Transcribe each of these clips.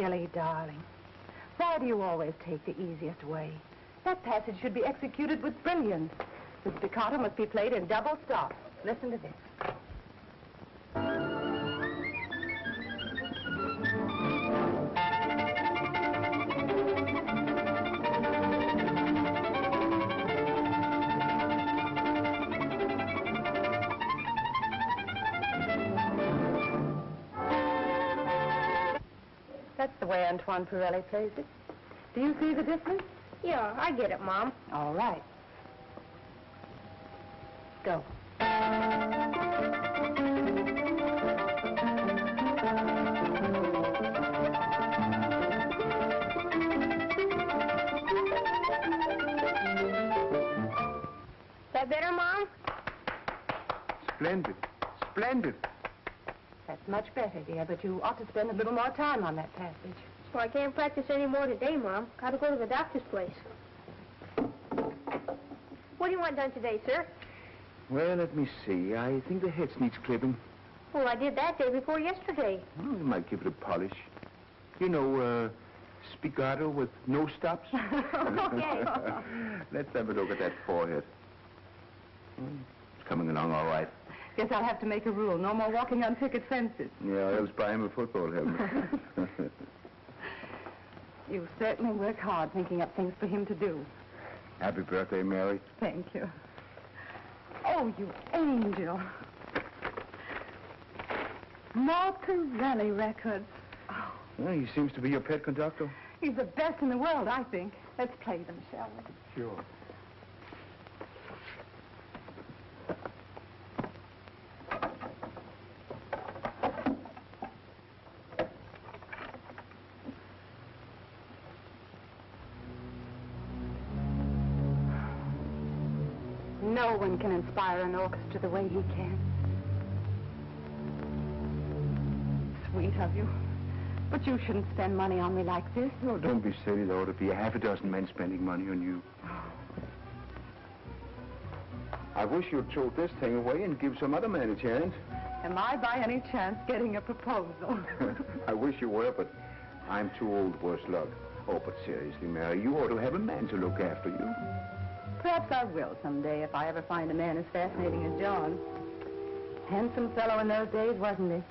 Billy, darling. Why do you always take the easiest way? That passage should be executed with brilliance. The staccato must be played in double stops. Listen to this. That's the way Antoine Pirelli plays it. Do you see the difference? Yeah, I get it, Mom. All right. Go. That better, Mom? Splendid. Splendid. That's much better, dear, but you ought to spend a little more time on that passage. Well, I can't practice any more today, Mom. Gotta go to the doctor's place. What do you want done today, sir? Well, let me see. I think the head needs clipping. Well, I did that day before yesterday. Well, you might give it a polish. You know, spiccato with no stops. Okay. Let's have a look at that forehead. It's coming along all right. Guess I'll have to make a rule. No more walking on picket fences. Yeah, else buy him a football helmet. You certainly work hard thinking up things for him to do. Happy birthday, Mary. Thank you. Oh, you angel. More Pirelli records. Oh, Well, he seems to be your pet conductor. he's the best in the world, I think. Let's play them, shall we? Sure. No one can inspire an orchestra the way he can. Sweet of you. But you shouldn't spend money on me like this. Oh, don't be silly. There ought to be a half a dozen men spending money on you. I wish you'd throw this thing away and give some other man a chance. Am I by any chance getting a proposal? I wish you were, but I'm too old, worse luck. Oh, but seriously, Mary, you ought to have a man to look after you. Perhaps I will someday if I ever find a man as fascinating as John. Handsome fellow in those days, wasn't he?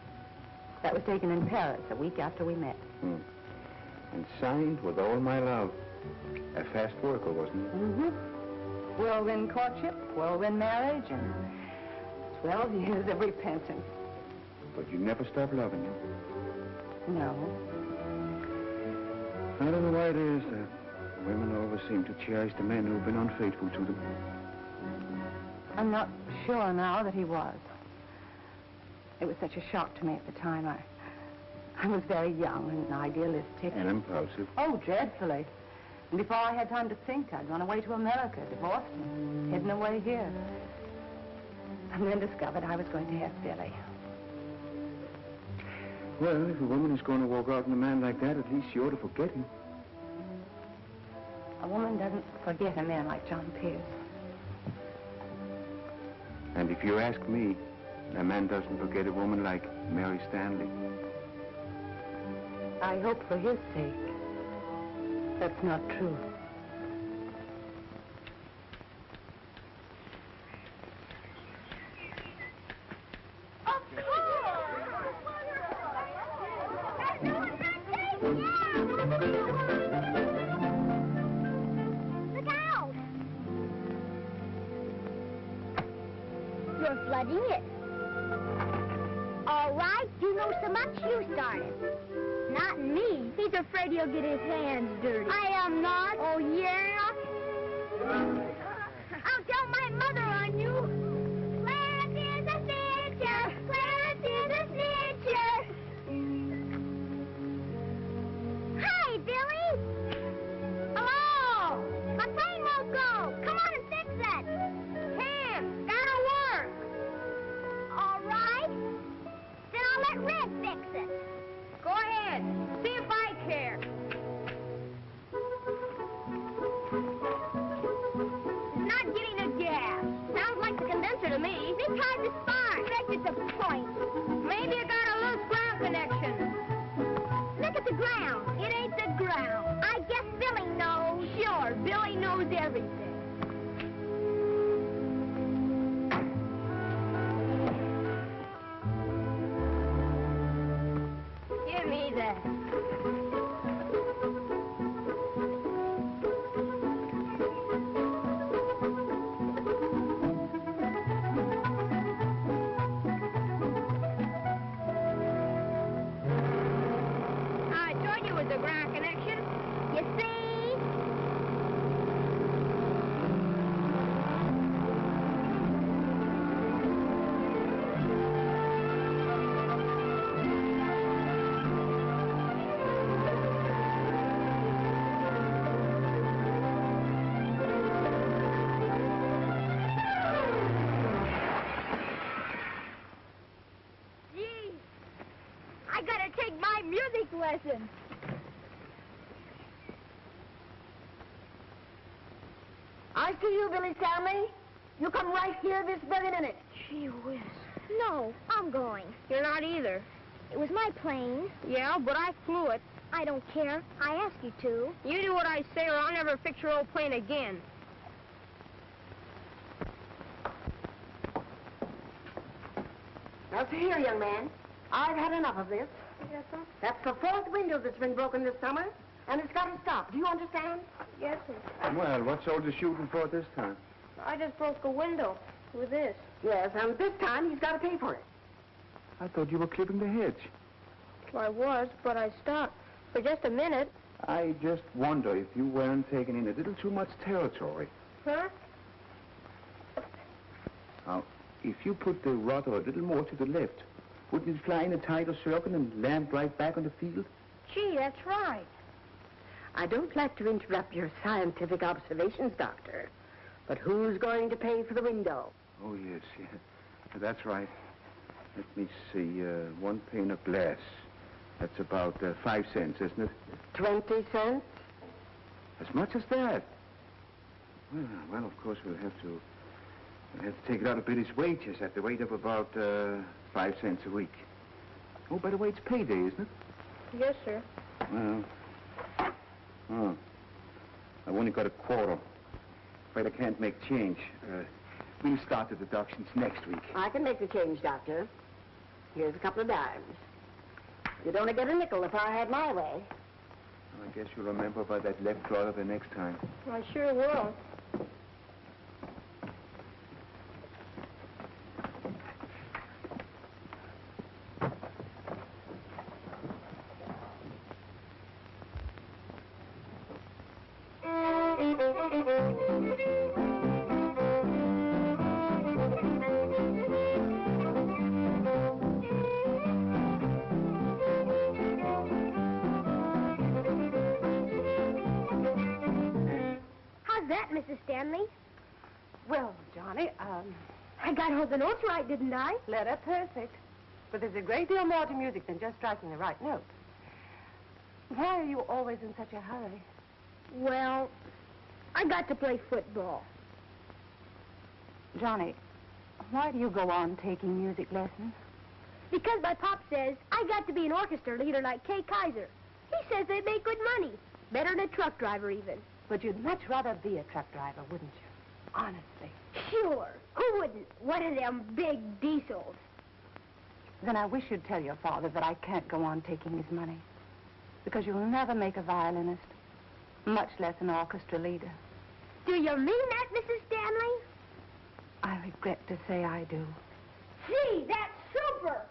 That was taken in Paris a week after we met. And signed with all my love. A fast worker, wasn't he? Mm-hmm. Whirlwind courtship, whirlwind marriage, and 12 years of repentance. But you never stopped loving him. No. I don't know why it is that women always seem to cherish the men who've been unfaithful to them. I'm not sure now that he was. It was such a shock to me at the time. I was very young and idealistic. And impulsive. Oh, dreadfully. And before I had time to think, I'd run away to America, divorced him, hidden away here. And then discovered I was going to have Billy. Well, if a woman is going to walk out on a man like that, at least she ought to forget him. A woman doesn't forget a man like John Pierce. And if you ask me, a man doesn't forget a woman like Mary Stanley. I hope for his sake that's not true. Look out! You're flooding it. All right, you know so much, you started. Not me. He's afraid he'll get his hands dirty. I am not. Oh, yeah? I'll tell my mother on you. Clarence is a snitcher. Clarence is a snitcher. Hi, Billy. Hello. My plane won't go. Come on and fix it. Can't. Gotta work. All right. Then I'll let Red fix it. Go ahead. See if I care. It's not getting a gas. Sounds like the condenser to me. They tried the spark. That's just a point. Maybe it got a loose ground connection. Look at the ground. Well, I guess Billy knows. Sure, Billy knows everything. Give me that. I told you it was a ground connection. You see? Gee, I gotta take my music lesson. I see you, Billy Stanley. You come right here this very minute. Gee whiz. No, I'm going. You're not either. It was my plane. Yeah, but I flew it. I don't care. I asked you to. You do what I say or I'll never fix your old plane again. Now, see here, young man. I've had enough of this. Yes, sir. That's the fourth window that's been broken this summer, and it's got to stop. Do you understand? Yes, sir. Well, what's all the shooting for this time? I just broke a window with this. Yes, and this time he's got to pay for it. I thought you were clipping the hedge. Well, I was, but I stopped for just a minute. I just wonder if you weren't taking in a little too much territory. Huh? Now, if you put the rudder a little more to the left, wouldn't it fly in a tighter circle and land right back on the field? Gee, that's right. I don't like to interrupt your scientific observations, Doctor, but who's going to pay for the window? Oh, yes, yeah. That's right. Let me see, one pane of glass. That's about 5 cents, isn't it? 20 cents? As much as that? Well, of course, we'll have to take it out of Billy's wages at the rate of about 5 cents a week. Oh, by the way, it's payday, isn't it? Yes, sir. Well, oh, I've only got a quarter. Afraid I can't make change. We'll start the deductions next week. I can make the change, Doctor. Here's a couple of dimes. You'd only get a nickel if I had my way. I guess you'll remember about that left rudder the next time. I sure will. How's that, Mrs. Stanley? Well, Johnny, I got all the notes right, didn't I? letter perfect. But there's a great deal more to music than just striking the right note. Why are you always in such a hurry? Well, I got to play football. Johnny, why do you go on taking music lessons? Because my pop says I got to be an orchestra leader like Kay Kaiser. He says they make good money. Better than a truck driver, even. But you'd much rather be a truck driver, wouldn't you? Honestly. Sure. Who wouldn't? One of them big diesels. Then I wish you'd tell your father that I can't go on taking his money. Because you'll never make a violinist, much less an orchestra leader. Do you mean that, Mrs. Stanley? I regret to say I do. Gee, that's super!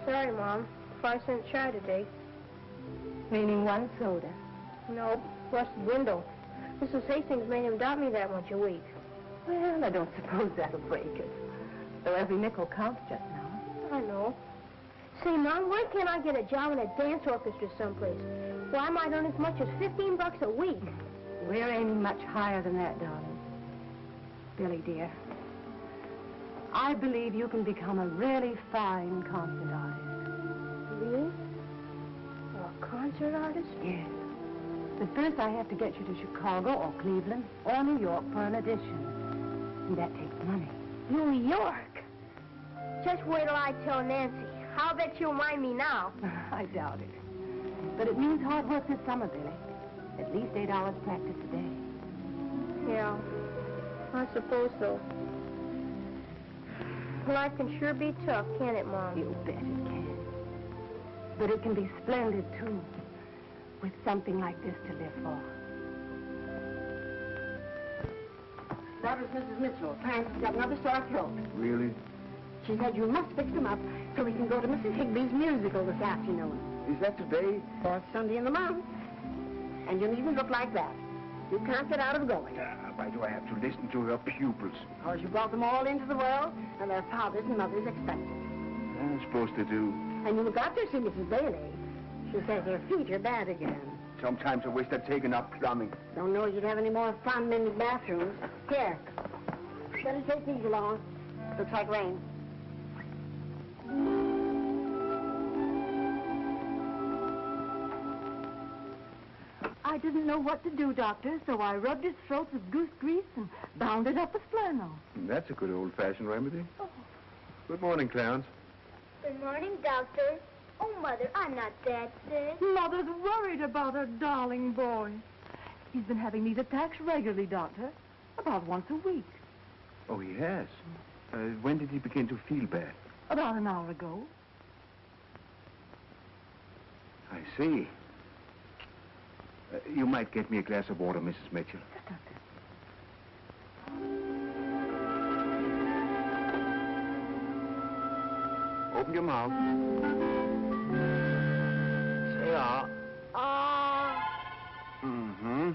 Sorry, Mom. 5-cent chai today. Meaning one soda. Nope, busted window. Mrs. Hastings made him dot me that much a week. Well, I don't suppose that'll break it. Though every nickel counts just now. I know. Say, Mom, why can't I get a job in a dance orchestra someplace? Well, I might earn as much as $15 a week. We're aiming much higher than that, darling. Billy, dear, I believe you can become a really fine concert artist. Me? A concert artist? Yes. But first I have to get you to Chicago or Cleveland or New York for an audition. And that takes money. New York? Just wait till I tell Nancy. I'll bet she'll mind me now. I doubt it. But it means hard work this summer, Billy. At least 8 hours practice a day. Yeah, I suppose so. Life can sure be tough, can't it, Mom? You bet it can. But it can be splendid, too, with something like this to live for. That was Mrs. Mitchell. Francis got another sore throat. Really? She said you must fix him up so we can go to Mrs. Higby's musical this afternoon. Is that today? Fourth Sunday in the month. And you needn't look like that. You can't get out of going. Why do I have to listen to her pupils? Because you brought them all into the world, and their fathers and mothers expect it. I'm supposed to do. And you got to see Mrs. Bailey. She says her feet are bad again. Sometimes I wish they'd taken up plumbing. Don't know you'd have any more fun in the bathrooms. Here. Better take these along. Looks like rain. I didn't know what to do, Doctor, so I rubbed his throat with goose grease and bound it up with flannel. That's a good old-fashioned remedy. Oh. Good morning, Clarence. Good morning, Doctor. Oh, Mother, I'm not that sick. Mother's worried about her darling boy. He's been having these attacks regularly, Doctor, about once a week. Oh, he has? When did he begin to feel bad? About an hour ago. I see. You might get me a glass of water, Mrs. Mitchell. Yes, Doctor. Open your mouth. Say ah. Mm-hmm.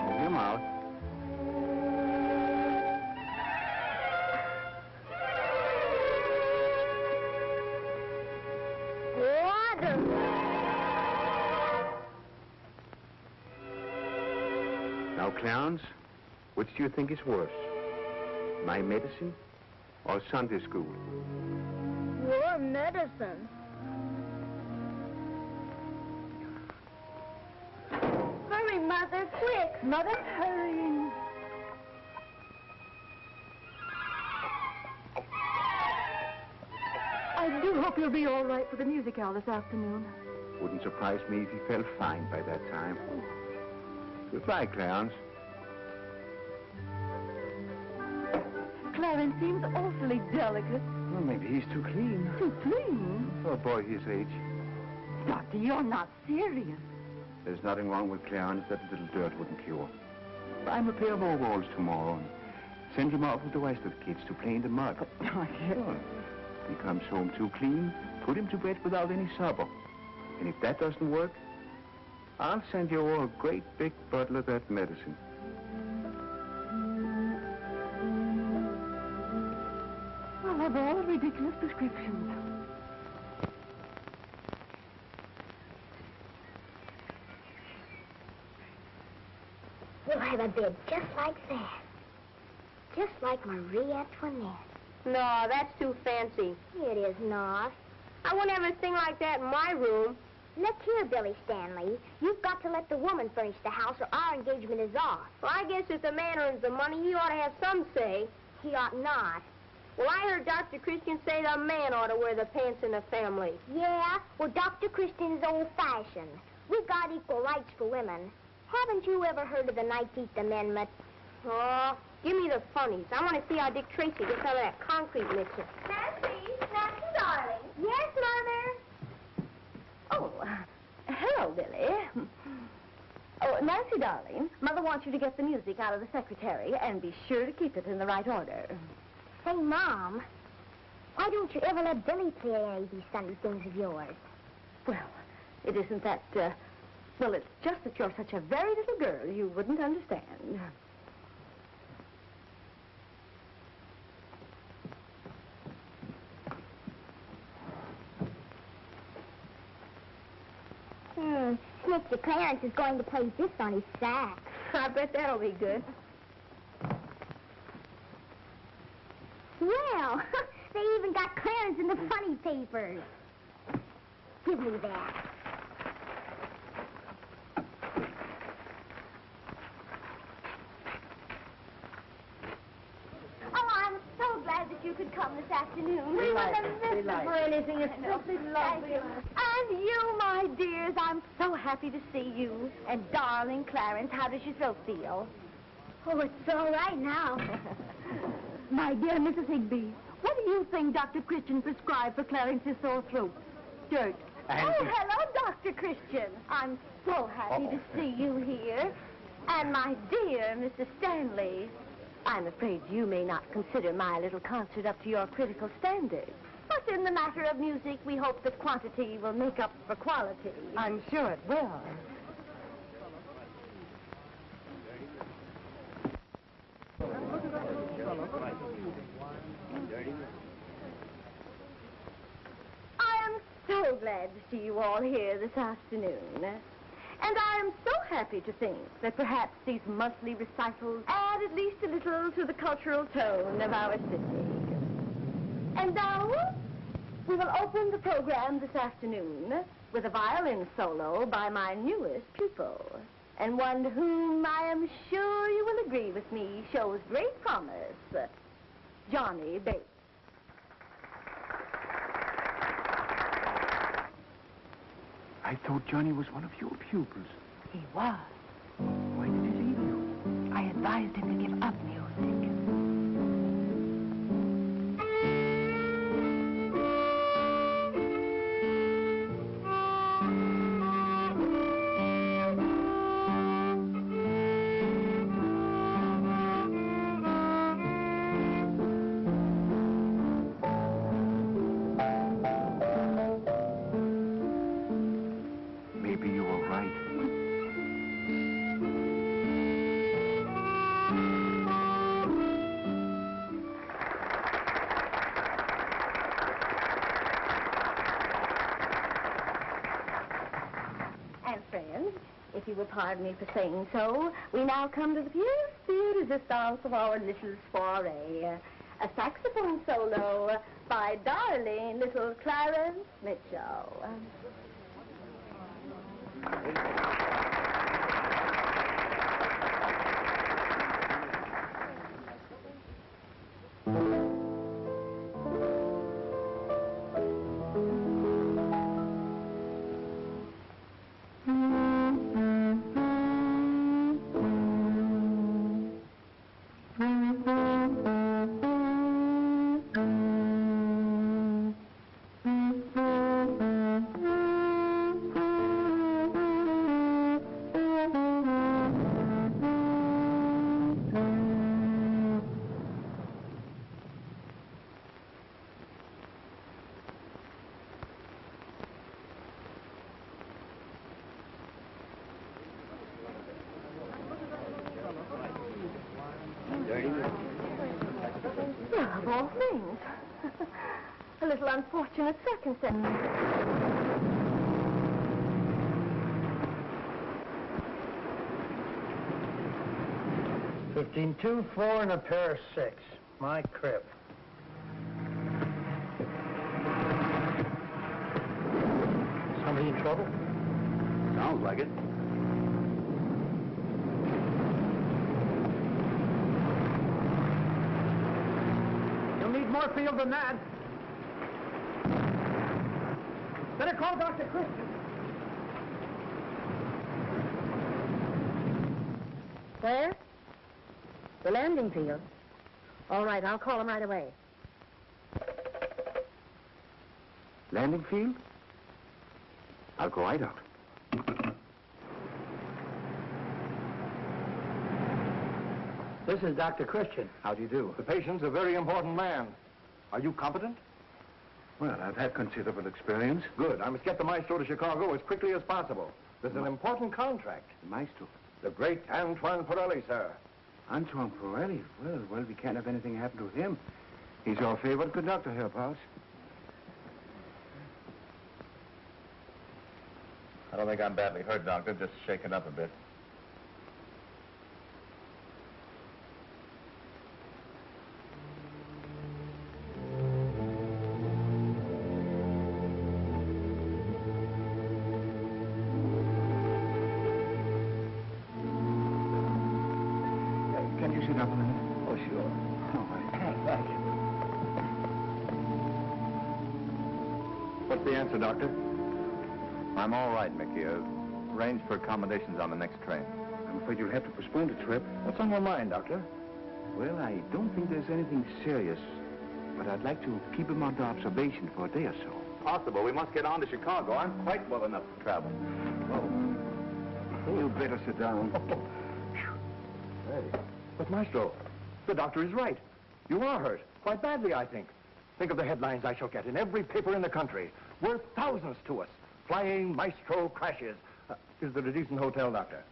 Open your mouth. Now, Clarence, which do you think is worse? My medicine or Sunday school? Your medicine. Hurry, Mother, quick. Mother's hurrying. I do hope you'll be all right for the music hour this afternoon. Wouldn't surprise me if he felt fine by that time. Goodbye, Clarence. Clarence seems awfully delicate. Well, maybe he's too clean. Too clean. For a boy his age. Doctor, you're not serious. There's nothing wrong with Clarence that a little dirt wouldn't cure. Buy him a pair of overalls tomorrow and send him out with the rest of the kids to play in the mud. Sure. If he comes home too clean, put him to bed without any supper. And if that doesn't work, I'll send you all a great big bottle of that medicine. I'll have all the ridiculous prescriptions. We'll have a bed just like that. Just like Marie Antoinette. No, that's too fancy. It is not. I wouldn't have a thing like that in my room. Look here, Billy Stanley. You've got to let the woman furnish the house or our engagement is off. Well, I guess if the man earns the money, he ought to have some say. He ought not. Well, I heard Dr. Christian say the man ought to wear the pants in the family. Yeah? Well, Dr. Christian is old-fashioned. We got equal rights for women. Haven't you ever heard of the 19th Amendment? Oh, give me the funnies. I want to see how Dick Tracy gets out of that concrete mixer. Nancy, darling. Yes, Mother? Oh, hello, Billy. Oh, Nancy, darling, Mother wants you to get the music out of the secretary and be sure to keep it in the right order. Say, Mom, why don't you ever let Billy play any of these Sunday things of yours? Well, it isn't that, well, it's just that you're such a very little girl, you wouldn't understand. Mr. Clarence is going to play this on his sax. I bet that'll be good. Well, they even got Clarence in the funny papers. Give me that. Oh, I'm so glad that you could come this afternoon. We wouldn't have missed it for anything. It's simply lovely. And you, my dears, I'm so happy to see you. And darling Clarence, how does your throat feel? Oh, it's all right now. My dear Mrs. Higbee, what do you think Dr. Christian prescribed for Clarence's sore throat? Dirt. Oh, hello, Dr. Christian. I'm so happy to see you here. And my dear Mr. Stanley, I'm afraid you may not consider my little concert up to your critical standards. But in the matter of music, we hope that quantity will make up for quality. I'm sure it will. I am so glad to see you all here this afternoon. And I am so happy to think that perhaps these monthly recitals add at least a little to the cultural tone of our city. And now, we will open the program this afternoon with a violin solo by my newest pupil, and one whom I am sure you will agree with me shows great promise, Johnny Bates. I thought Johnny was one of your pupils. He was. Why did he leave you? I advised him to give up music. Maybe you were right. And friends, if you will pardon me for saying so, we now come to the pièce de résistance of our little soirée. A saxophone solo by darling little Clarence Mitchell. Well, of all things. A little unfortunate circumstance. 15-2, 4, and a pair of 6. My crib. Somebody in trouble? Sounds like it. You'll need more field than that. Better call Dr. Christian. Where? The landing field. All right, I'll call him right away. Landing field? I'll go right out. This is Dr. Christian. How do you do? The patient's a very important man. Are you competent? Well, I've had considerable experience. Good. I must get the maestro to Chicago as quickly as possible. There's an important contract. The maestro. The great Antoine Pirelli, sir. Antoine Pirelli. Well, we can't have anything happen to him. He's our favorite conductor here, boss. I don't think I'm badly hurt, Doctor. Just shaken up a bit. Can you sit up a minute? Oh, sure. Thank you. What's the answer, Doctor? I'm all right, Mickey. Arranged for accommodations on the next train. I'm afraid you'll have to postpone the trip. What's on your mind, Doctor? Well, I don't think there's anything serious, but I'd like to keep him under observation for a day or so. Possible. We must get on to Chicago. I'm quite well enough to travel. You better sit down. Hey. But, Maestro, the doctor is right. You are hurt. Quite badly, I think. Think of the headlines I shall get in every paper in the country. Worth thousands to us. Flying Maestro crashes. Is there a decent hotel, Doctor?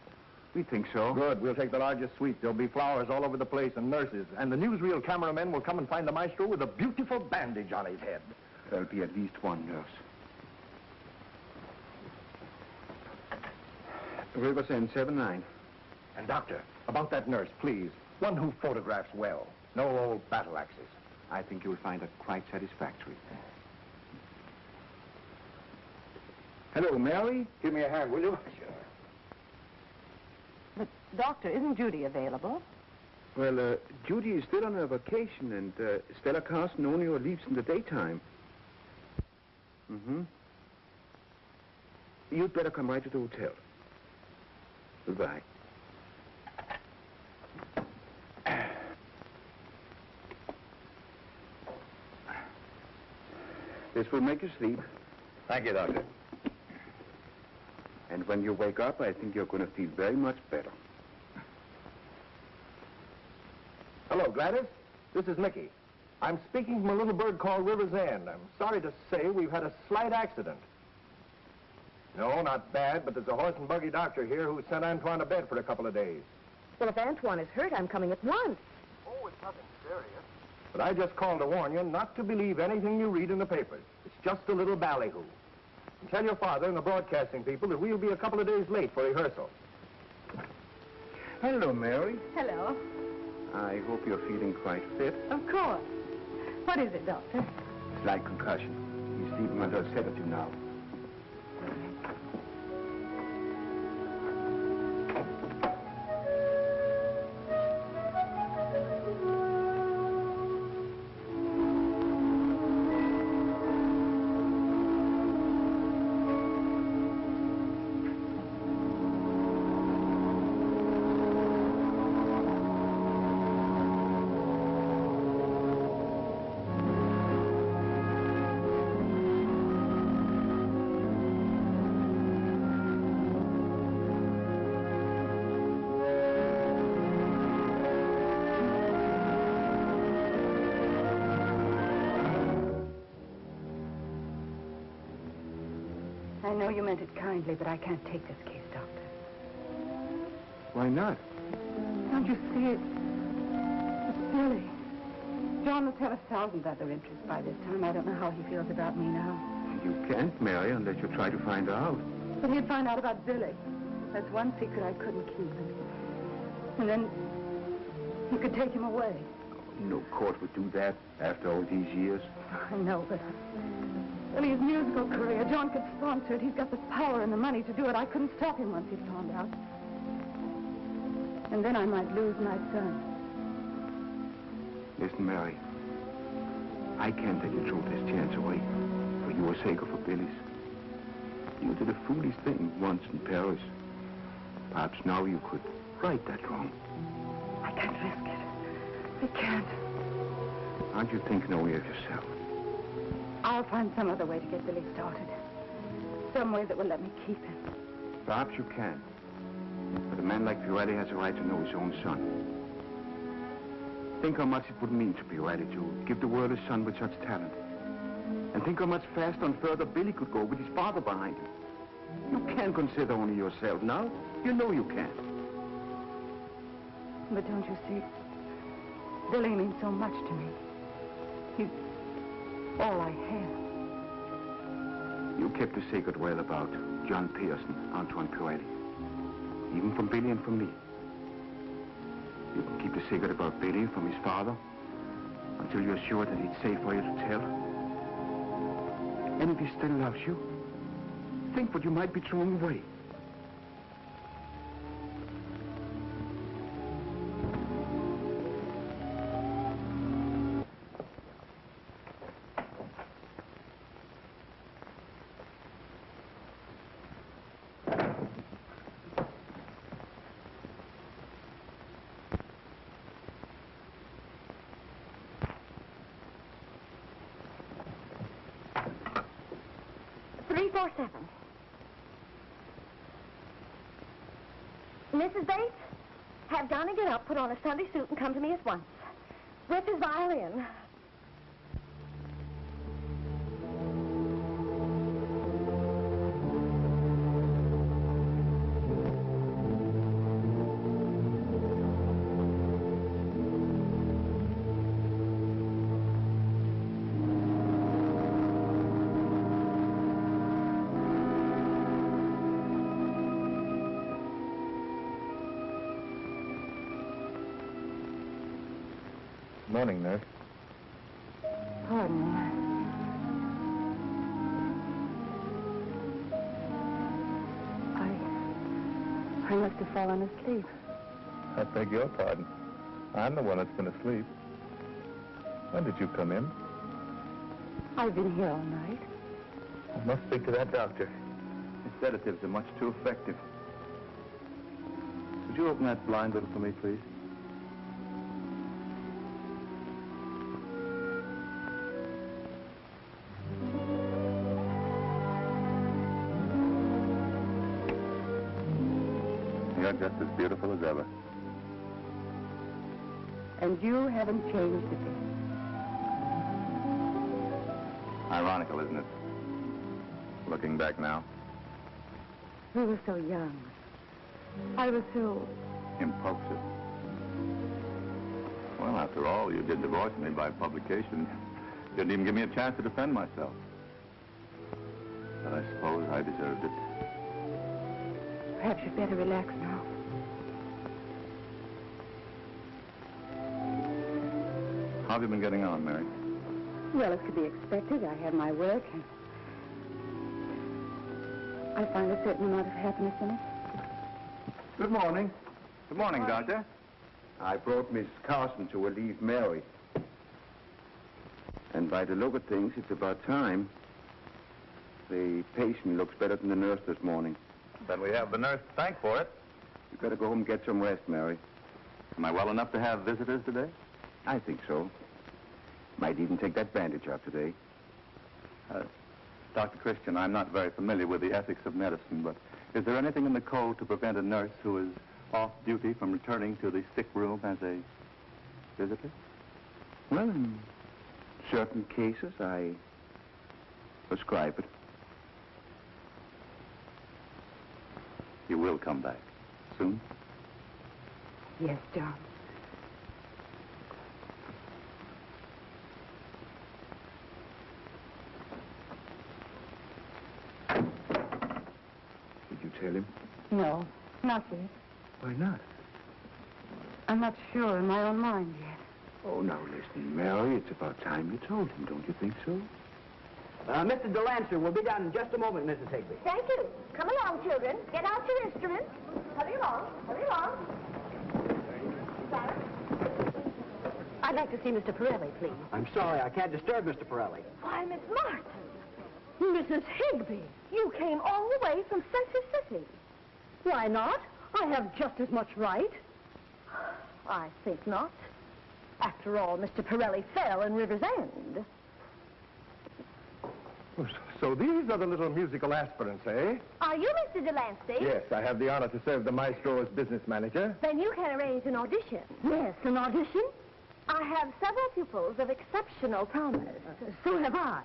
We think so. Good. We'll take the largest suite. There'll be flowers all over the place and nurses. And the newsreel cameramen will come and find the Maestro with a beautiful bandage on his head. There'll be at least one nurse. Riversend 7-9. And, Doctor, about that nurse, please. One who photographs well. No old battle axes. I think you'll find it quite satisfactory. Hello, Mary. Give me a hand, will you? Sure. But, Doctor, isn't Judy available? Well, Judy is still on her vacation, and Stella Carson only leaves in the daytime. Mm-hmm. You'd better come right to the hotel. Goodbye. This will make you sleep. Thank you, Doctor. And when you wake up, I think you're going to feel very much better. Hello, Gladys. This is Mickey. I'm speaking from a little bird called River's End. I'm sorry to say we've had a slight accident. No, not bad, but there's a horse and buggy doctor here who sent Antoine to bed for a couple of days. Well, if Antoine is hurt, I'm coming at once. Oh, it's nothing serious. But I just called to warn you not to believe anything you read in the papers. It's just a little ballyhoo. And tell your father and the broadcasting people that we'll be a couple of days late for rehearsal. Hello, Mary. Hello. I hope you're feeling quite fit. Of course. What is it, Doctor? Slight concussion. He's sleeping under a sedative now. I know you meant it kindly, but I can't take this case, Doctor. Why not? Don't you see it? It's Billy. John must have 1,000 other interests by this time. I don't know how he feels about me now. You can't, Mary, unless you try to find out. But he'd find out about Billy. That's one secret I couldn't keep. And then he could take him away. No court would do that after all these years. I know, but Billy's musical career, John could sponsor it. He's got the power and the money to do it. I couldn't stop him once he found out. And then I might lose my son. Listen, Mary. I can't let you throw this chance away. For your sake or for Billy's. You did a foolish thing once in Paris. Perhaps now you could right that wrong. I can't risk it. I can't. Aren't you thinking only of yourself? I'll find some other way to get Billy started. Some way that will let me keep him. Perhaps you can. But a man like Pirelli has a right to know his own son. Think how much it would mean to Pirelli to give the world a son with such talent. And think how much faster and further Billy could go with his father behind him. You can't consider only yourself now. You know you can't. But don't you see? Billy means so much to me. He's all I have. You kept a sacred well about John Pearson, Antoine Pirelli. Even from Billy and from me. You can keep the secret about Billy from his father until you're sure that it's safe for you to tell. And if he still loves you, think what you might be throwing away. Mrs. Bates, have Johnny get up, put on a Sunday suit, and come to me at once. With his violin. Morning, nurse. Pardon me. I must have fallen asleep. I beg your pardon. I'm the one that's been asleep. When did you come in? I've been here all night. I must speak to that doctor. His sedatives are much too effective. Would you open that blind little for me, please? You're just as beautiful as ever. And you haven't changed a bit. Ironical, isn't it? Looking back now. We were so young. I was so... Impulsive. Well, after all, you did divorce me by publication. You didn't even give me a chance to defend myself. But I suppose I deserved it. Perhaps you'd better relax now. How have you been getting on, Mary? Well, as could be expected, I have my work, and I find a certain amount of happiness in it. Good morning. Good morning, Doctor. I brought Miss Carson to relieve Mary. And by the look of things, it's about time. The patient looks better than the nurse this morning. Then we have the nurse to thank for it. You better go home and get some rest, Mary. Am I well enough to have visitors today? I think so. Might even take that bandage off today. Dr. Christian, I'm not very familiar with the ethics of medicine, but is there anything in the code to prevent a nurse who is off duty from returning to the sick room as a visitor? Well, in certain cases, I prescribe it. You will come back soon? Yes, John. Did you tell him? No, not yet. Why not? I'm not sure in my own mind yet. Oh, now listen, Mary, it's about time you told him, don't you think so? Mr. Delancey will be down in just a moment, Mrs. Higby. Thank you. Come along, children. Get out your instruments. Hurry along. Hurry along. Silence. I'd like to see Mr. Pirelli, please. I'm sorry, I can't disturb Mr. Pirelli. Why, Miss Martin. Mrs. Higby, you came all the way from Century City. Why not? I have just as much right. I think not. After all, Mr. Pirelli fell in River's End. So these are the little musical aspirants, eh? Are you Mr. Delancey? Yes, I have the honor to serve the maestro as business manager. Then you can arrange an audition. Yes, an audition? I have several pupils of exceptional promise. So have I.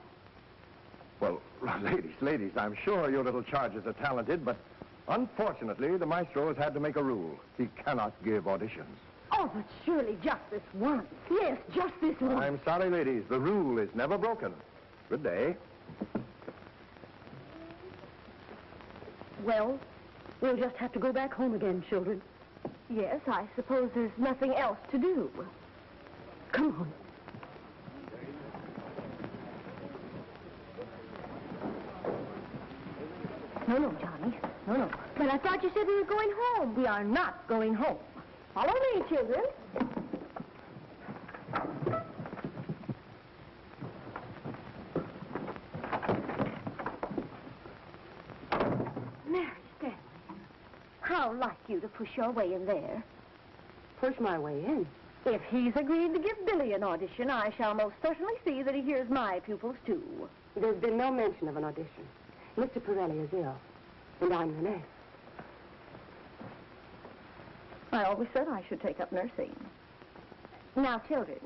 Well, ladies, I'm sure your little charges are talented, but unfortunately, the maestro has had to make a rule. He cannot give auditions. Oh, but surely just this once. Yes, just this once. I'm sorry, ladies. The rule is never broken. Good day. Well, we'll just have to go back home again, children. Yes, I suppose there's nothing else to do. Come on. No, Johnny. No. But I thought you said we were going home. We are not going home. Follow me, children. Mary Stanley, how like you to push your way in there. Push my way in. If he's agreed to give Billy an audition, I shall most certainly see that he hears my pupils, too. There's been no mention of an audition. Mr. Pirelli is ill, and I'm the nurse. I always said I should take up nursing. Now, children,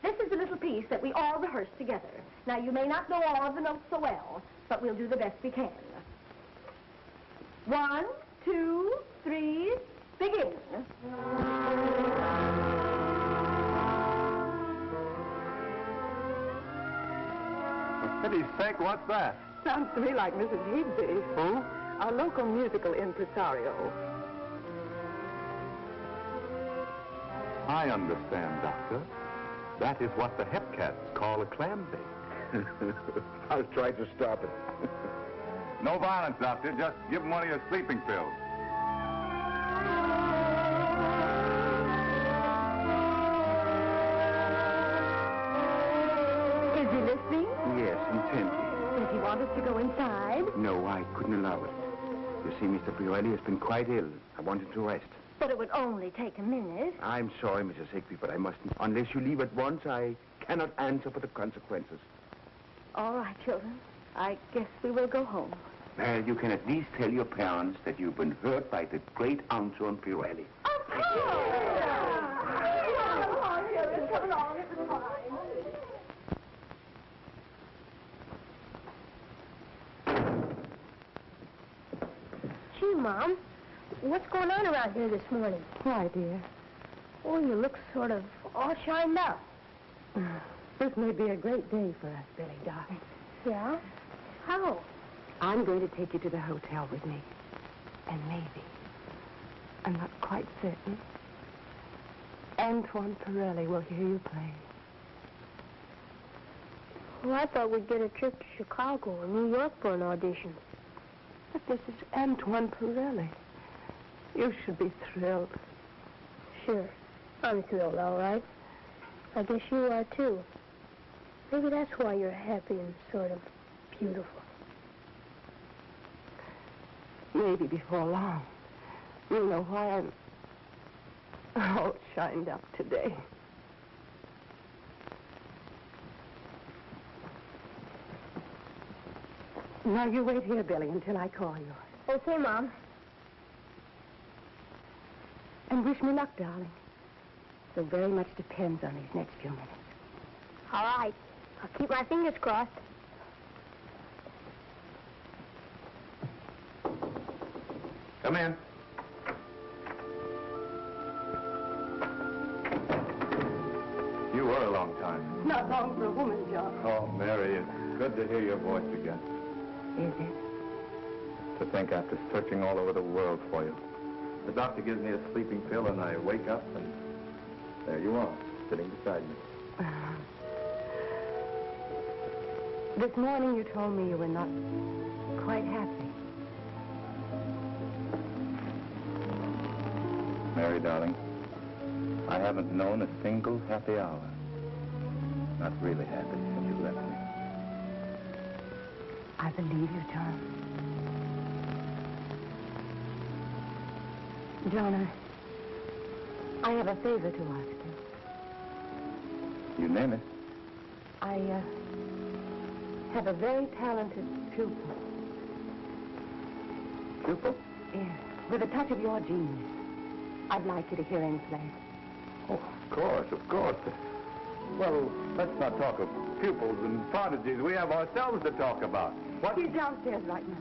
this is a little piece that we all rehearse together. Now, you may not know all of the notes so well, but we'll do the best we can. 1, 2, 3, begin. For pity's sake, what's that? Sounds to me like Mrs. Higby. Who? Our local musical impresario. I understand, Doctor. That is what the hepcats call a clam bake. I was trying to stop it. No violence, Doctor. Just give him one of your sleeping pills. Is he listening? Yes, intently. Does he want us to go inside? No, I couldn't allow it. You see, Mr. Pirelli has been quite ill. I wanted to rest. But it would only take a minute. I'm sorry, Mrs. Higby, but I mustn't. Unless you leave at once, I cannot answer for the consequences. All right, children. I guess we will go home. Well, you can at least tell your parents that you've been hurt by the great Anton Pirelli. Of course! Come on, children. Come along. It was fine. Gee, Mom, what's going on around here this morning? Why, dear? Oh, you look sort of all shined up. This may be a great day for us, Billy, darling. Yeah? How? I'm going to take you to the hotel with me. And maybe, I'm not quite certain, Antoine Pirelli will hear you play. Well, I thought we'd get a trip to Chicago or New York for an audition. But this is Antoine Pirelli. You should be thrilled. Sure. I'm thrilled, all right. I guess you are, too. Maybe that's why you're happy and sort of beautiful. Maybe before long, you'll know why I'm all shined up today. Now, you wait here, Billy, until I call you. Okay, Mom. And wish me luck, darling. So very much depends on these next few minutes. All right. I'll keep my fingers crossed. Come in. You were a long time. Not long for a woman, John. Oh, Mary, it's good to hear your voice again. Is it? To think after searching all over the world for you. The doctor gives me a sleeping pill, and I wake up, and there you are, sitting beside me. This morning you told me you were not quite happy. Mary, darling, I haven't known a single happy hour. Not really happy since you left me. I believe you, John. John, I have a favor to ask you. You name it. I have a very talented pupil. Pupil? Yes, with a touch of your genius. I'd like you to hear him play. Oh, of course, of course. Well, let's not talk of pupils and prodigies. We have ourselves to talk about. What? He's downstairs right now.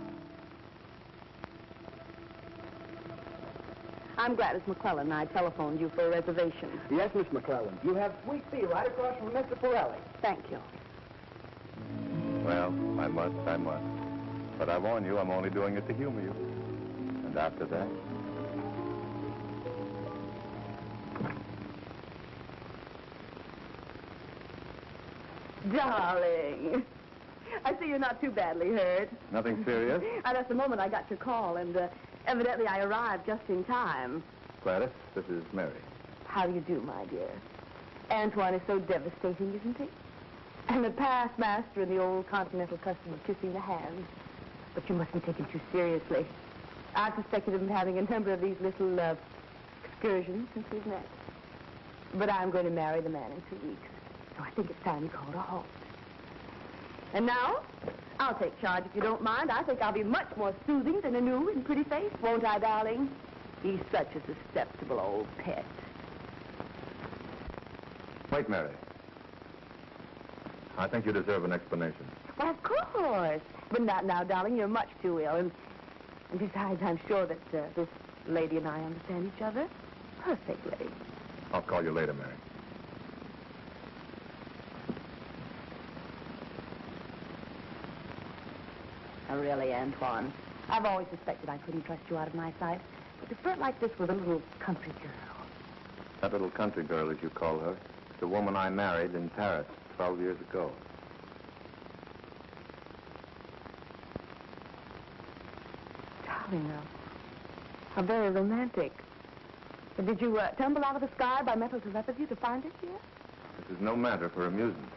I'm Gladys McClellan, and I telephoned you for a reservation. Yes, Miss McClellan. You have Suite C right across from Mr. Pirelli. Thank you. Well, I must. But I warn you, I'm only doing it to humor you. And after that? Darling, I see you're not too badly hurt. Nothing serious? That's the moment I got your call, and evidently I arrived just in time. Gladys, this is Mary. How do you do, my dear? Antoine is so devastating, isn't he? And a past master in the old continental custom of kissing the hand. But you mustn't take him too seriously. I've suspected him of having a number of these little excursions since we've met. But I'm going to marry the man in 2 weeks. So I think it's time you called a halt. And now, I'll take charge if you don't mind. I think I'll be much more soothing than a new and pretty face, won't I, darling? He's such a susceptible old pet. Wait, Mary. I think you deserve an explanation. Well, of course. But not now, darling. You're much too ill. And besides, I'm sure that this lady and I understand each other perfectly. I'll call you later, Mary. Now, really, Antoine, I've always suspected I couldn't trust you out of my sight. But to flirt like this with a little country girl. That little country girl, as you call her, the woman I married in Paris 12 years ago. Darling, how very romantic. But did you tumble out of the sky by mental telepathy to find us here? This is no matter for amusement.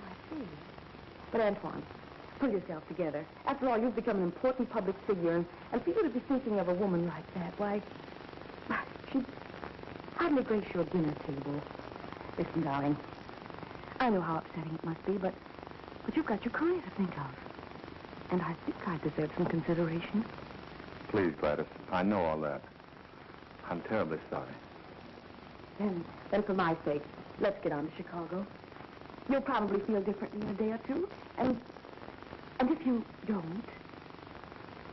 I see. But Antoine, pull yourself together. After all, you've become an important public figure, and for you to be thinking of a woman like that, why, she'd hardly grace your dinner table. Listen, darling, I know how upsetting it must be, but you've got your career to think of. And I think I deserve some consideration. Please, Gladys, I know all that. I'm terribly sorry. Then for my sake, let's get on to Chicago. You'll probably feel differently in a day or two, and if you don't...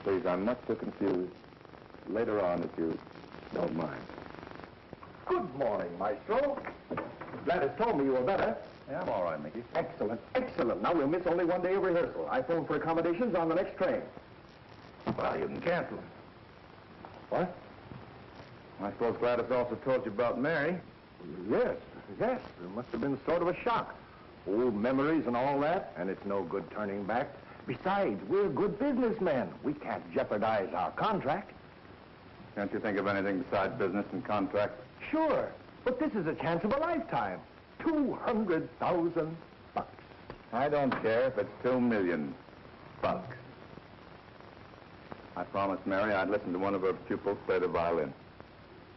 Please, I'm much too confused. Later on, if you don't mind. Good morning, Maestro. Gladys told me you were better. Yeah, I'm all right, Mickey. Excellent, excellent. Now we'll miss only one day of rehearsal. I phoned for accommodations on the next train. Well, you can cancel them. What? I suppose Gladys also told you about Mary. Yes. It must have been sort of a shock. Old memories and all that, and it's no good turning back. Besides, we're good businessmen. We can't jeopardize our contract. Can't you think of anything besides business and contract? Sure, but this is a chance of a lifetime. $200,000. I don't care if it's $2 million. I promised Mary I'd listen to one of her pupils play the violin.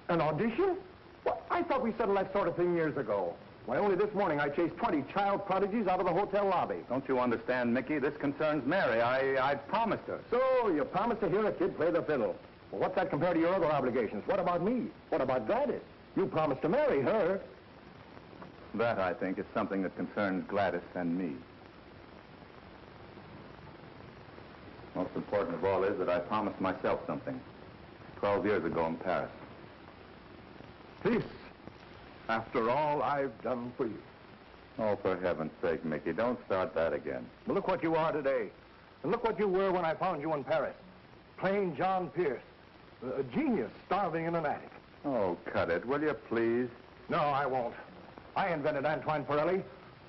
An audition? Well, I thought we settled that sort of thing years ago. Why, only this morning I chased 20 child prodigies out of the hotel lobby. Don't you understand, Mickey? This concerns Mary. I promised her. So, you promised to hear a kid play the fiddle. Well, what's that compared to your other obligations? What about me? What about Gladys? You promised to marry her. That, I think, is something that concerns Gladys and me. Most important of all is that I promised myself something 12 years ago in Paris. This, after all I've done for you. Oh, for heaven's sake, Mickey, don't start that again. Well, look what you are today. And look what you were when I found you in Paris. Plain John Pierce. A genius starving in an attic. Oh, cut it, will you please? No, I won't. I invented Antoine Pirelli.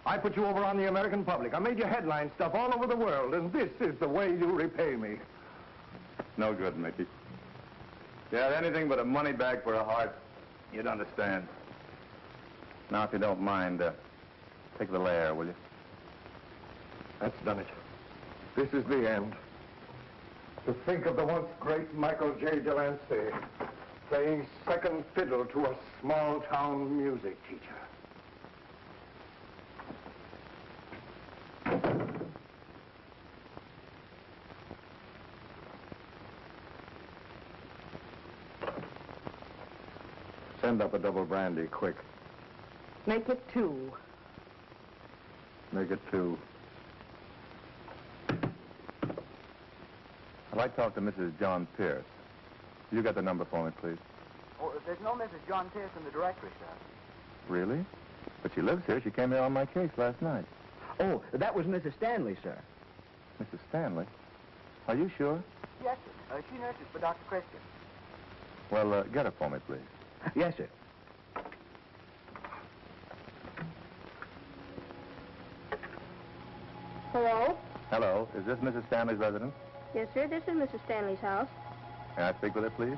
I put you over on the American public. I made you headline stuff all over the world, and this is the way you repay me. No good, Mickey. If you had anything but a money bag for a heart, you'd understand. Now, if you don't mind, take the layer, will you? That's done it. This is the end. To think of the once great Michael J. Delancey playing second fiddle to a small-town music teacher. Send up a double brandy, quick. Make it 2. Make it 2. I'd like to talk to Mrs. John Pierce. You got the number for me, please. Oh, there's no Mrs. John Pierce in the directory, sir. Really? But she lives here. She came here on my case last night. Oh, that was Mrs. Stanley, sir. Mrs. Stanley? Are you sure? Yes, sir. She nurses for Dr. Christian. Well, get her for me, please. Yes, sir. Hello? Hello, is this Mrs. Stanley's residence? Yes, sir, this is Mrs. Stanley's house. Can I speak with her, please?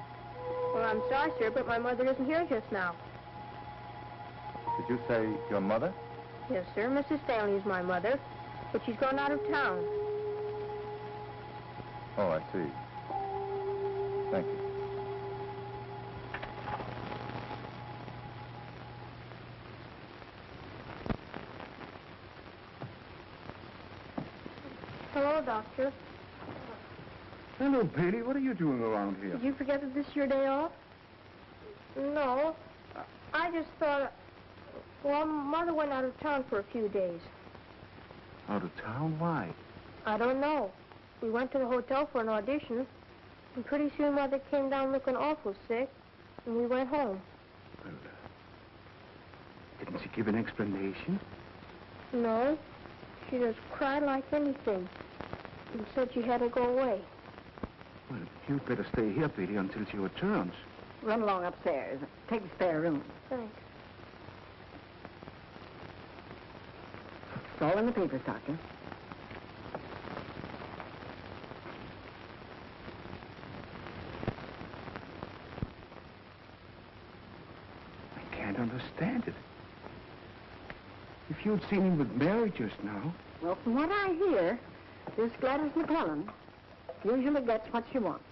Well, I'm sorry, sir, but my mother isn't here just now. Did you say your mother? Yes, sir, Mrs. Stanley is my mother, but she's gone out of town. Oh, I see. Thank you. Hello, Doctor. Hello, Bailey. What are you doing around here? Did you forget that this is your day off? No. I just thought... Well, Mother went out of town for a few days. Out of town? Why? I don't know. We went to the hotel for an audition, and pretty soon Mother came down looking awful sick, and we went home. Well, didn't she give an explanation? No. She just cried like anything, and said she had to go away. Well, you'd better stay here, Bailey, until she returns. Run along upstairs. Take the spare room. Thanks. It's all in the papers, Doctor. I can't understand it. If you'd seen him with Mary just now... Well, from what I hear, this Gladys McClellan usually gets what she wants.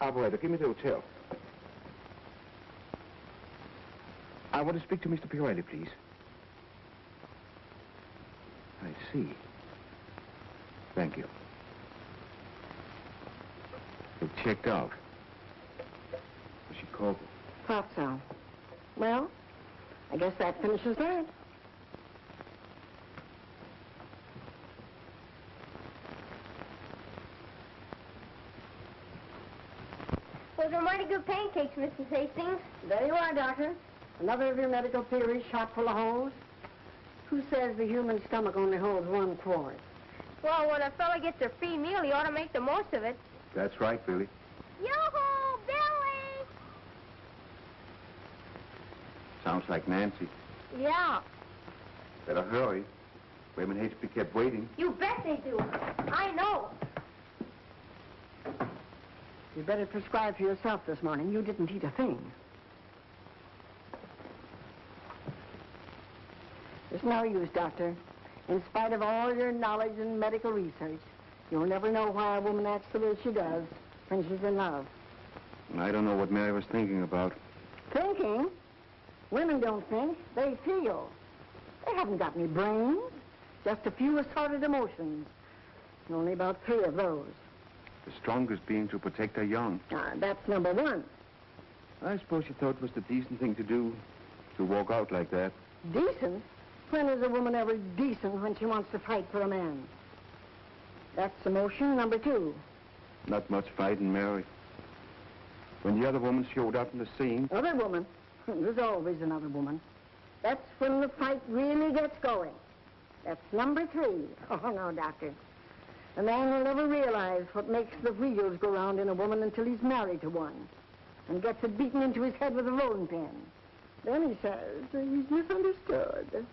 Operator, give me the hotel. I want to speak to Mr. Pirelli, please. I see. Thank you. You've checked out. She called me. Thought so. Well, I guess that finishes that. Those are mighty good pancakes, Mrs. Hastings. There you are, Doctor. Another of your medical theories shot full of holes. Who says the human stomach only holds one quart? Well, when a fella gets a free meal, he ought to make the most of it. That's right, Billy. Yoo-hoo, Billy! Sounds like Nancy. Yeah. Better hurry. Women hate to be kept waiting. You bet they do. I know. You better prescribe for yourself this morning. You didn't eat a thing. It's no use, Doctor. In spite of all your knowledge and medical research, you'll never know why a woman acts the way she does when she's in love. I don't know what Mary was thinking about. Thinking? Women don't think. They feel. They haven't got any brains. Just a few assorted emotions. And only about 3 of those. The strongest being to protect her young. That's number 1. I suppose she thought it was the decent thing to do, to walk out like that. Decent? When is a woman ever decent when she wants to fight for a man? That's emotion number 2. Not much fighting, Mary. When the other woman showed up in the scene... Other woman? There's always another woman. That's when the fight really gets going. That's number 3. Oh, no, Doctor. A man will never realize what makes the wheels go round in a woman until he's married to one and gets it beaten into his head with a rolling pin. Then he says he's misunderstood.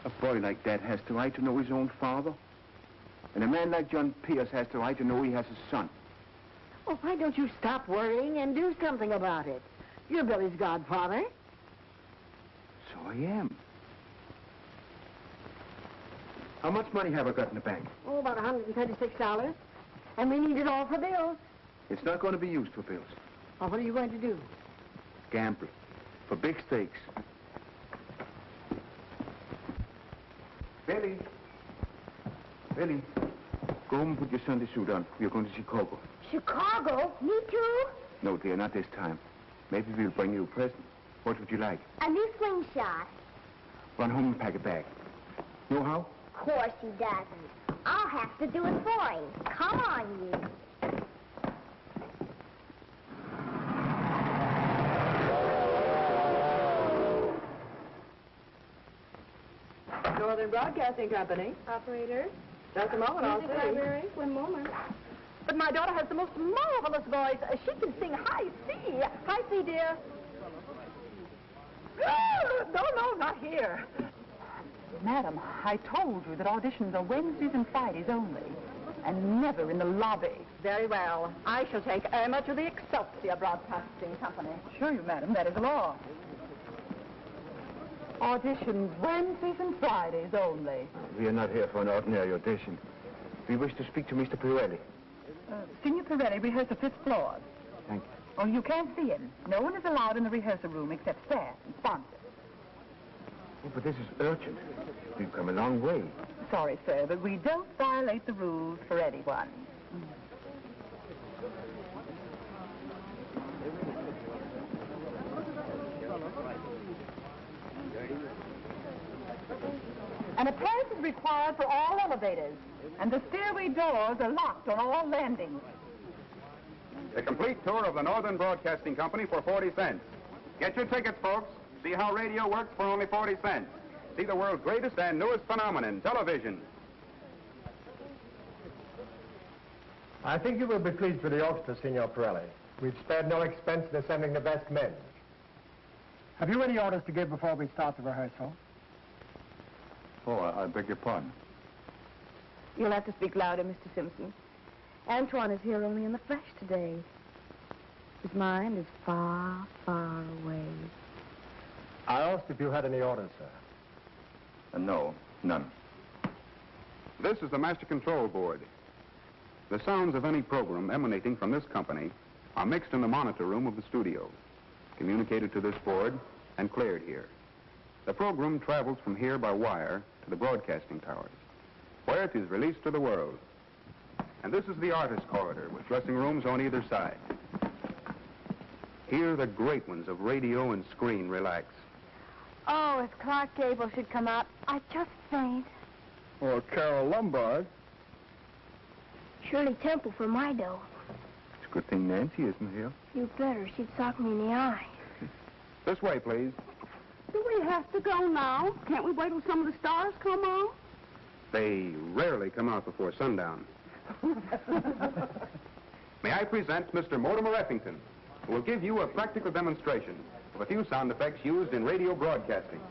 A boy like that has the right to know his own father. And a man like John Pierce has the right to know he has a son. Well, why don't you stop worrying and do something about it? You're Billy's godfather. So I am. How much money have I got in the bank? Oh, about $136. And we need it all for bills. It's not going to be used for bills. Well, what are you going to do? Gamble. For big stakes. Billy. Billy. Go home and put your Sunday suit on. We're going to Chicago. Chicago? Me too? No, dear, not this time. Maybe we'll bring you a present. What would you like? A new slingshot. Run home and pack a bag. Know how? Of course he doesn't. I'll have to do it for him. Come on, you. Northern Broadcasting Company. Operator? Just a moment, I'll Music see. library? 1 moment. But my daughter has the most marvelous voice. She can sing high C. Hi, C, dear. No, not here. Madam, I told you that auditions are Wednesdays and Fridays only, and never in the lobby. Very well. I shall take Irma to the Excelsior Broadcasting Company. Sure you, madam. That is the law. Auditions Wednesdays and Fridays only. We are not here for an ordinary audition. We wish to speak to Mr. Pirelli. Senior Pirelli rehearsed the 5th floor. Thank you. Oh, you can't see him. No one is allowed in the rehearsal room except staff and sponsors. Oh, but this is urgent. We've come a long way. Sorry, sir, but we don't violate the rules for anyone. An appearance is required for all elevators, and the stairway doors are locked on all landings. The complete tour of the Northern Broadcasting Company for 40 cents. Get your tickets, folks. See how radio works for only 40 cents. See the world's greatest and newest phenomenon, television. I think you will be pleased with the orchestra, Signor Pirelli. We've spared no expense in assembling the best men. Have you any orders to give before we start the rehearsal? Oh, I beg your pardon. You'll have to speak louder, Mr. Simpson. Antoine is here only in the flesh today. His mind is far, far away. I asked if you had any orders, sir. No, none. This is the Master Control Board. The sounds of any program emanating from this company are mixed in the monitor room of the studio, communicated to this board, and cleared here. The program travels from here by wire to the broadcasting towers, where it is released to the world. And this is the artist corridor with dressing rooms on either side. Here the great ones of radio and screen relax. Oh, if Clark Gable should come out, I'd just faint. Or Carol Lombard. Shirley Temple for my dough. It's a good thing Nancy isn't here. You better. She'd sock me in the eye. This way, please. Do we have to go now? Can't we wait till some of the stars come out? They rarely come out before sundown. May I present Mr. Mortimer Effington, who will give you a practical demonstration of a few sound effects used in radio broadcasting.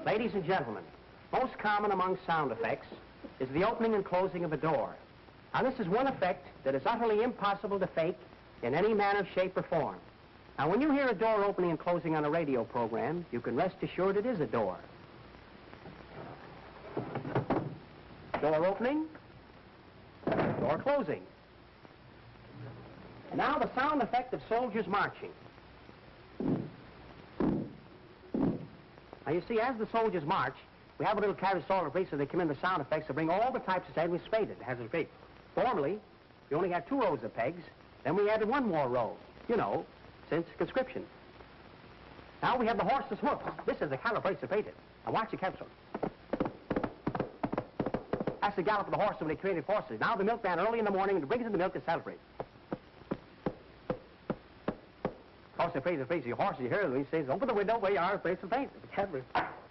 Ladies and gentlemen, most common among sound effects is the opening and closing of a door. Now, this is one effect that is utterly impossible to fake in any manner, shape, or form. Now, when you hear a door opening and closing on a radio program, you can rest assured it is a door. Door opening, door closing. And now the sound effect of soldiers marching. Now, you see, as the soldiers march, we have a little carriage solder so they come in the sound effects to bring all the types of sound. We spade it, hazardous great. Formerly, we only had 2 rows of pegs, then we added 1 more row, you know, since conscription. Now we have the horse's hoofs. This is the calibrated painted. Now watch the capsule. That's the gallop of the horse when they created horses. Now the milkman early in the morning brings in the milk to celebrate. Of course, they praise the horses. You hear him when he says, open the window where you are, place the paint.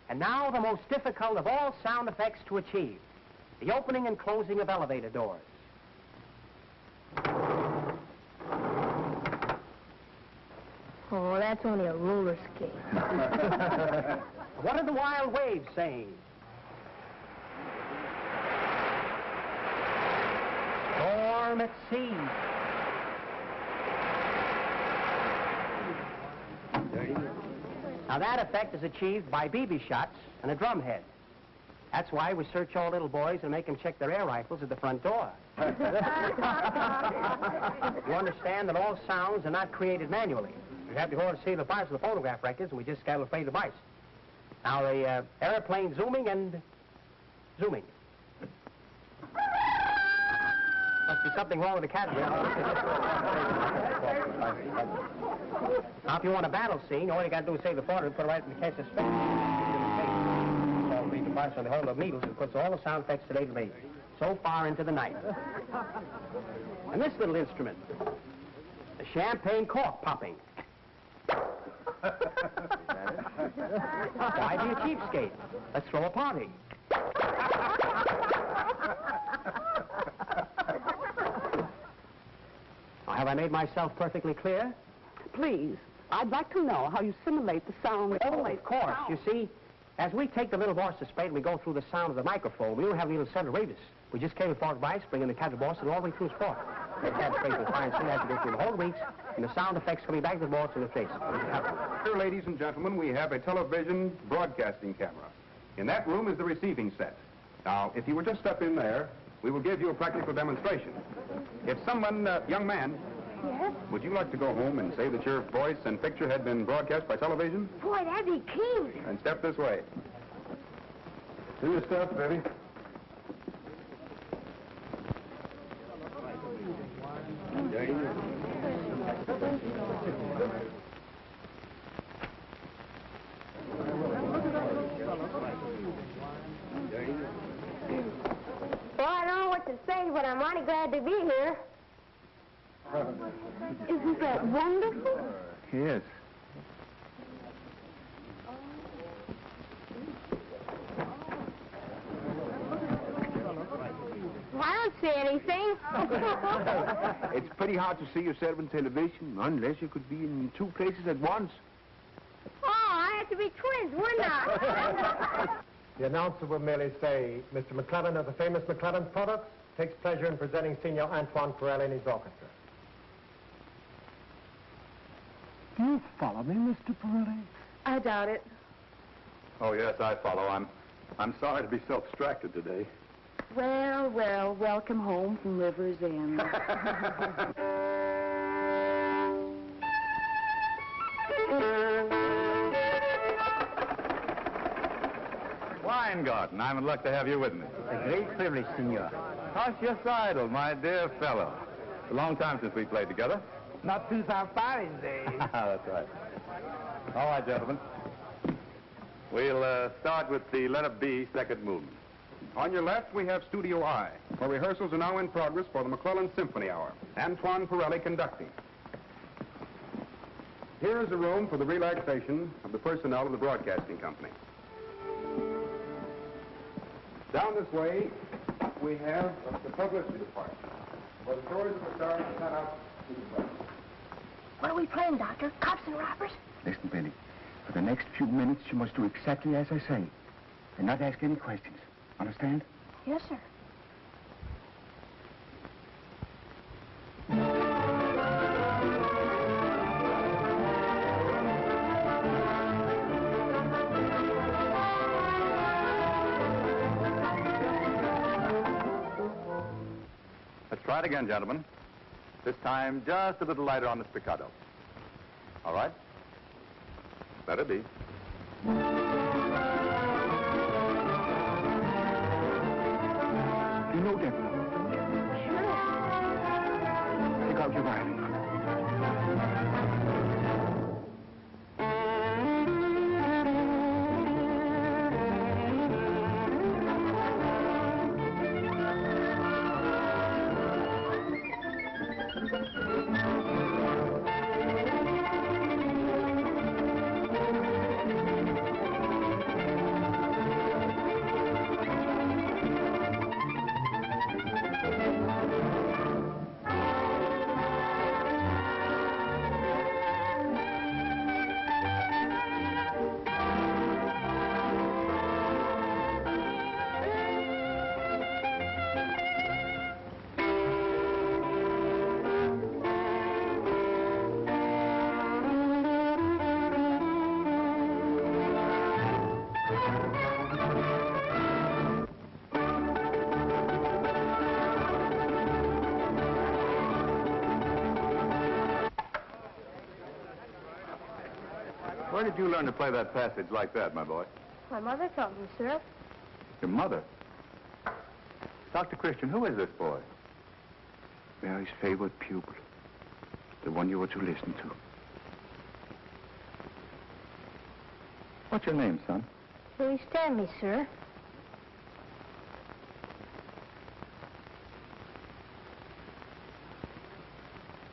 And now the most difficult of all sound effects to achieve, the opening and closing of elevator doors. Oh, that's only a roller skate. What are the wild waves saying? Storm at sea. Now that effect is achieved by BB shots and a drum head. That's why we search all little boys and make them check their air rifles at the front door. You understand that all sounds are not created manually. You have to go and see the parts of the phonograph records, and we just gotta play the device. Now the airplane zooming and zooming. Must be something wrong with the cat. Now, if you want a battle scene, all you got to do is save the photo and put it right in the case of space. So we can buy some of the whole of needles and puts all the sound effects today to me. So far into the night. And this little instrument, the champagne cork popping. Why be a cheapskate? Let's throw a party. Now, have I made myself perfectly clear? Please, I'd like to know how you simulate the sound. Oh, of course. You see, as we take the little voice to spade and we go through the sound of the microphone, we don't have any little center radius. We just carry forward bites, bringing the catch voice and all the way through his fork. The catch straight to the fine tune has to go through the whole reach, and the sound effects coming back to the voice in the face. Here, ladies and gentlemen, we have a television broadcasting camera. In that room is the receiving set. Now, if you will just step in there, we will give you a practical demonstration. If someone, young man, Yes? would you like to go home and say that your voice and picture had been broadcast by television? Boy, that'd be keen. And step this way. Do your stuff, baby. Well, I don't know what to say, but I'm mighty glad to be here. Isn't that wonderful? Yes. Well, I don't see anything. It's pretty hard to see yourself on television unless you could be in two places at once. Oh, I have to be twins, wouldn't I? The announcer will merely say, Mr. McClellan of the famous McClellan Products takes pleasure in presenting Signor Antoine Pirelli and his orchestra. Do you follow me, Mr. Pirelli? I doubt it. Oh, yes, I follow. I'm sorry to be so abstracted today. Well, well, welcome home from River's End. Weingarten, I'm in luck to have you with me. A great privilege, senor. Cautious idol, my dear fellow. It's a long time since we played together. Not since our fighting days. That's right. All right, gentlemen. We'll start with the letter B, second movement. On your left, we have Studio I, where rehearsals are now in progress for the McClellan Symphony Hour. Antoine Pirelli conducting. Here is a room for the relaxation of the personnel of the broadcasting company. Down this way, we have the publicity department, where the stories of the stars are sent out to the press. What are we playing, Doctor? Cops and robbers? Listen, Billy. For the next few minutes, you must do exactly as I say. And not ask any questions. Understand? Yes, sir. Let's try it again, gentlemen. This time, just a little lighter on the staccato. All right? Let it be. You know that. Sure. Take out your violin. Where did you learn to play that passage like that, my boy? My mother taught me, sir. Your mother? Dr. Christian, who is this boy? Mary's favorite pupil. The one you were to listen to. What's your name, son? Louis Stanley, sir.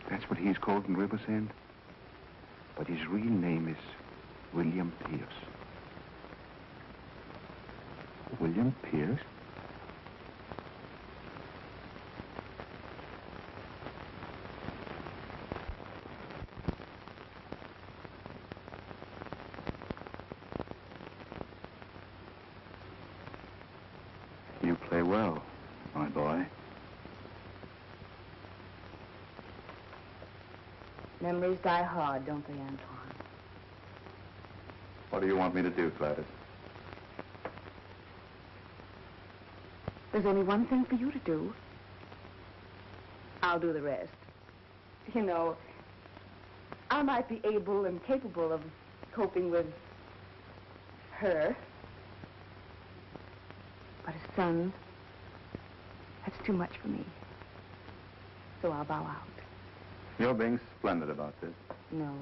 That's what he's called in River's End. But But his real name is William Pierce. William Pierce? You play well, my boy. Memories die hard, don't they, Antoine? What do you want me to do, Gladys? There's only one thing for you to do. I'll do the rest. You know, I might be able and capable of coping with her. But a son, that's too much for me. So I'll bow out. You're being splendid about this. No.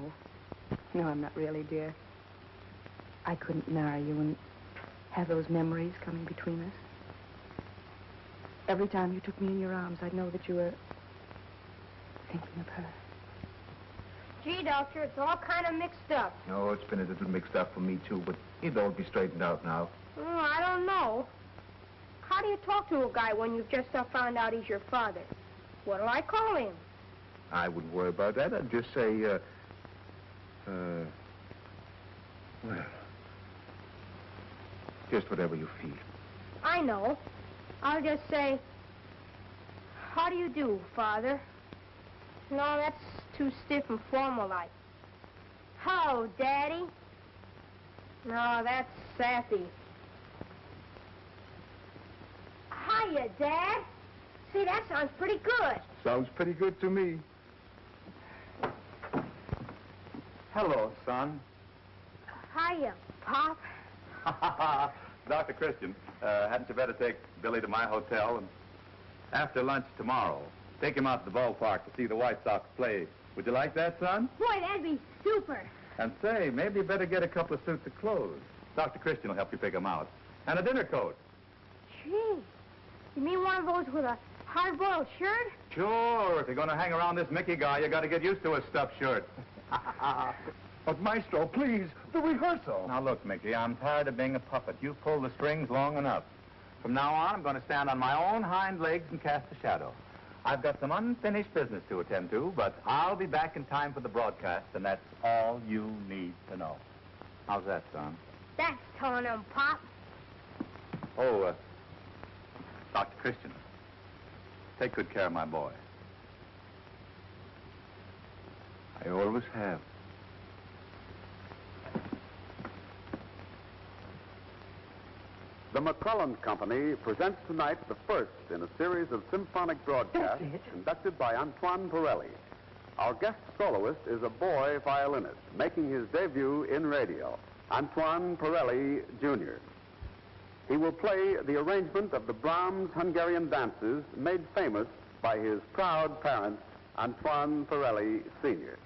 No, I'm not really, dear. I couldn't marry you and have those memories coming between us. Every time you took me in your arms, I'd know that you were thinking of her. Gee, Doctor, it's all kind of mixed up. No, it's been a little mixed up for me, too, but it'll all be straightened out now. I don't know. How do you talk to a guy when you've just found out he's your father? What'll I call him? I wouldn't worry about that. I'd just say, well, just whatever you feel. I know. I'll just say, how do you do, Father? No, that's too stiff and formal-like. How, Daddy? No, that's sappy. Hiya, Dad. See, that sounds pretty good. Sounds pretty good to me. Hello, son. Hiya, Pop. Dr. Christian, hadn't you better take Billy to my hotel and after lunch tomorrow, take him out to the ballpark to see the White Sox play. Would you like that, son? Boy, that'd be super. And say, maybe you better get a couple of suits of clothes. Dr. Christian will help you pick them out. And a dinner coat. Gee, you mean one of those with a hard-boiled shirt? Sure, if you're going to hang around this Mickey guy, you got to get used to a stuffed shirt. But, Maestro, please, the rehearsal. Now, look, Mickey, I'm tired of being a puppet. You've pulled the strings long enough. From now on, I'm going to stand on my own hind legs and cast a shadow. I've got some unfinished business to attend to, but I'll be back in time for the broadcast, and that's all you need to know. How's that, son? That's telling him, Pop. Oh, Dr. Christian, take good care of my boy. I always have. The McClellan Company presents tonight the first in a series of symphonic broadcasts conducted by Antoine Pirelli. Our guest soloist is a boy violinist making his debut in radio, Antoine Pirelli, Jr. He will play the arrangement of the Brahms Hungarian dances made famous by his proud parents, Antoine Pirelli, Sr.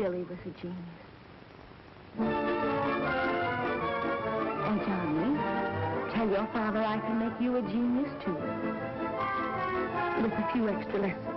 Billy was a genius. And Johnny, tell your father I can make you a genius too. With a few extra lessons.